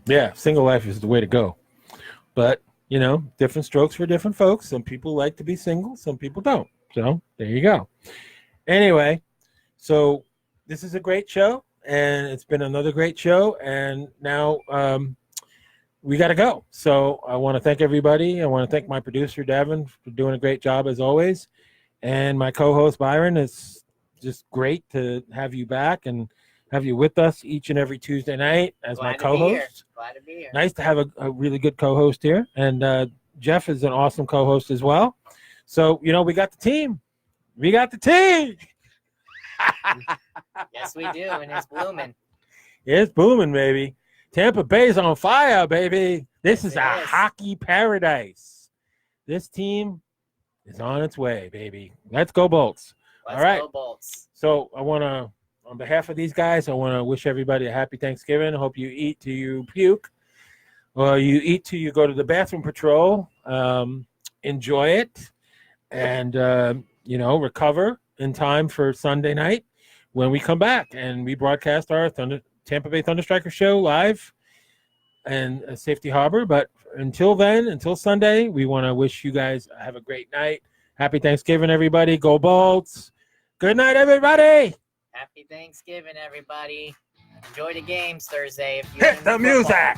Yeah, single life is the way to go. But, different strokes for different folks. Some people like to be single. Some people don't. So there you go. Anyway, so this is a great show, and it's been another great show. And now we got to go. So I want to thank everybody. I want to thank my producer, Devin, for doing a great job as always. And my co-host, Byron. It's just great to have you back and have you with us each and every Tuesday night as my co-host. Glad to be here. Nice to have a really good co-host here. And Jeff is an awesome co-host as well. So, we got the team. We got the team. Yes, we do, and it's blooming. It's booming, baby. Tampa Bay's on fire, baby. This is a Yes. hockey paradise. This team is on its way, baby. Let's go, Bolts. Let's All right. go Bolts. So I want to, on behalf of these guys, I want to wish everybody a happy Thanksgiving. I hope you eat till you puke, or you eat till you go to the bathroom patrol. Enjoy it, and recover in time for Sunday night when we come back and we broadcast our Tampa Bay Thunderstriker Show live and Safety Harbor. But until then, until Sunday, we want to wish you guys have a great night. Happy Thanksgiving, everybody. Go Bolts. Good night, everybody. Happy Thanksgiving, everybody. Enjoy the games Thursday. If you Hit the music.